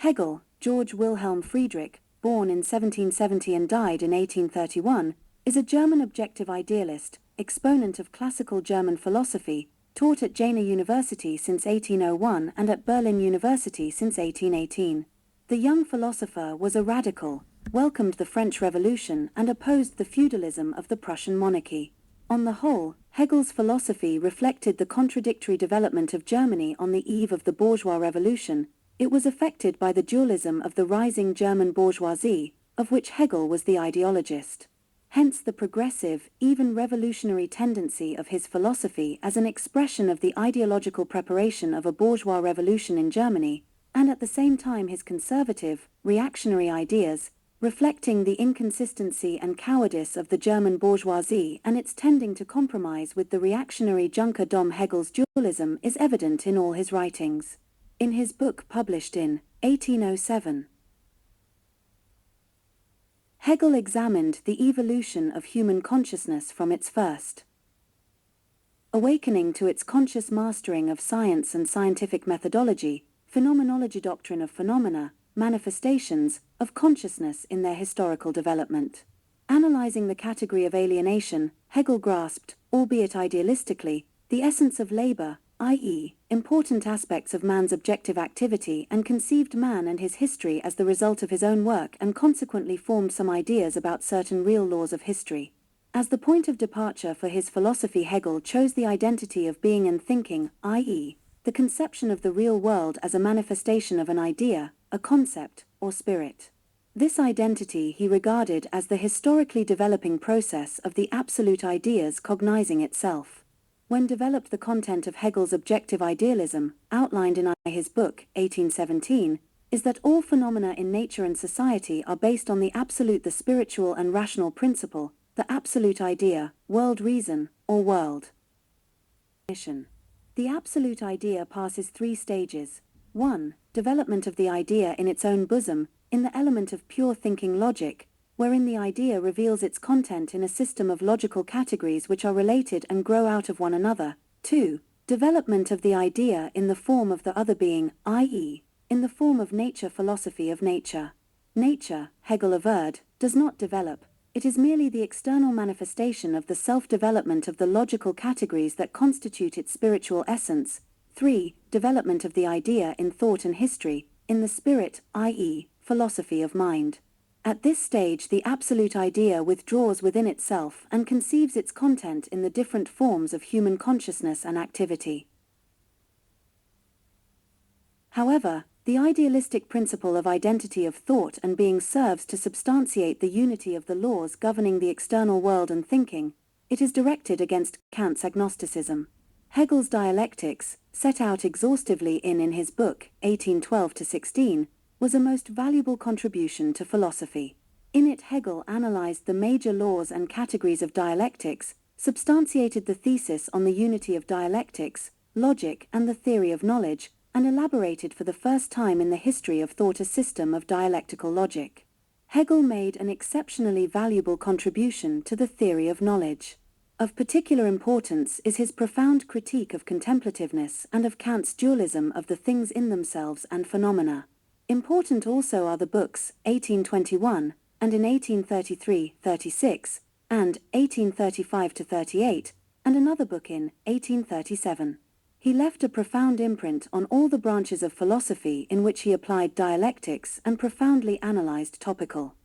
Hegel, Georg Wilhelm Friedrich, born in 1770 and died in 1831, is a German objective idealist, exponent of classical German philosophy, taught at Jena University since 1801 and at Berlin University since 1818. The young philosopher was a radical, welcomed the French Revolution and opposed the feudalism of the Prussian monarchy. On the whole, Hegel's philosophy reflected the contradictory development of Germany on the eve of the bourgeois revolution. It was affected by the dualism of the rising German bourgeoisie, of which Hegel was the ideologist. Hence the progressive, even revolutionary tendency of his philosophy as an expression of the ideological preparation of a bourgeois revolution in Germany, and at the same time his conservative, reactionary ideas, reflecting the inconsistency and cowardice of the German bourgeoisie and its tending to compromise with the reactionary Junker Dom. Hegel's dualism is evident in all his writings. In his book published in 1807, Hegel examined the evolution of human consciousness from its first awakening to its conscious mastering of science and scientific methodology, phenomenology, doctrine of phenomena, manifestations of consciousness in their historical development. Analyzing the category of alienation, Hegel grasped, albeit idealistically, the essence of labor, i.e., important aspects of man's objective activity, and conceived man and his history as the result of his own work, and consequently formed some ideas about certain real laws of history. As the point of departure for his philosophy, Hegel chose the identity of being and thinking, i.e., the conception of the real world as a manifestation of an idea, a concept, or spirit. This identity he regarded as the historically developing process of the absolute ideas cognizing itself. When developed, the content of Hegel's objective idealism, outlined in his book, 1817, is that all phenomena in nature and society are based on the absolute, the spiritual and rational principle, the absolute idea, world reason, or world. The absolute idea passes three stages. 1. Development of the idea in its own bosom, in the element of pure thinking logic, wherein the idea reveals its content in a system of logical categories which are related and grow out of one another. 2. Development of the idea in the form of the other being, i.e., in the form of nature, philosophy of nature. Nature, Hegel averred, does not develop. It is merely the external manifestation of the self-development of the logical categories that constitute its spiritual essence. 3. Development of the idea in thought and history, in the spirit, i.e., philosophy of mind. At this stage, the absolute idea withdraws within itself and conceives its content in the different forms of human consciousness and activity. However, the idealistic principle of identity of thought and being serves to substantiate the unity of the laws governing the external world and thinking. It is directed against Kant's agnosticism. Hegel's dialectics, set out exhaustively in his book, 1812-16, was a most valuable contribution to philosophy. In it, Hegel analyzed the major laws and categories of dialectics, substantiated the thesis on the unity of dialectics, logic, and the theory of knowledge, and elaborated for the first time in the history of thought a system of dialectical logic. Hegel made an exceptionally valuable contribution to the theory of knowledge. Of particular importance is his profound critique of contemplativeness and of Kant's dualism of the things in themselves and phenomena. Important also are the books 1821, and in 1833-36, and 1835-38, and another book in 1837. He left a profound imprint on all the branches of philosophy in which he applied dialectics and profoundly analyzed topical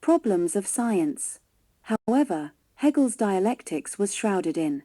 problems of science. However, Hegel's dialectics was shrouded in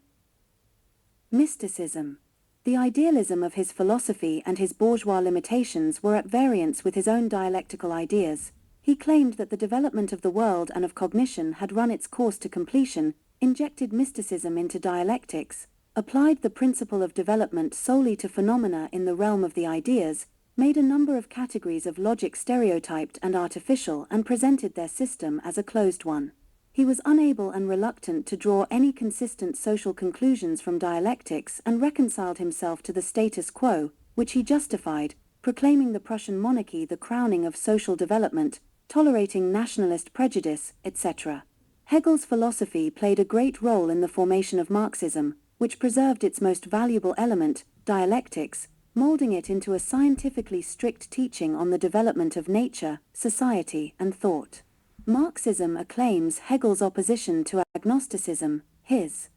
mysticism. The idealism of his philosophy and his bourgeois limitations were at variance with his own dialectical ideas. He claimed that the development of the world and of cognition had run its course to completion, injected mysticism into dialectics, applied the principle of development solely to phenomena in the realm of the ideas, made a number of categories of logic stereotyped and artificial, and presented their system as a closed one. He was unable and reluctant to draw any consistent social conclusions from dialectics and reconciled himself to the status quo, which he justified, proclaiming the Prussian monarchy the crowning of social development, tolerating nationalist prejudice, etc. Hegel's philosophy played a great role in the formation of Marxism, which preserved its most valuable element, dialectics, molding it into a scientifically strict teaching on the development of nature, society, and thought. Marxism acclaims Hegel's opposition to agnosticism, his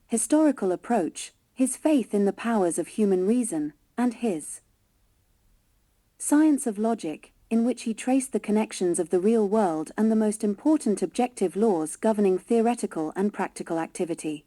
historical approach, his faith in the powers of human reason, and his science of logic, in which he traced the connections of the real world and the most important objective laws governing theoretical and practical activity.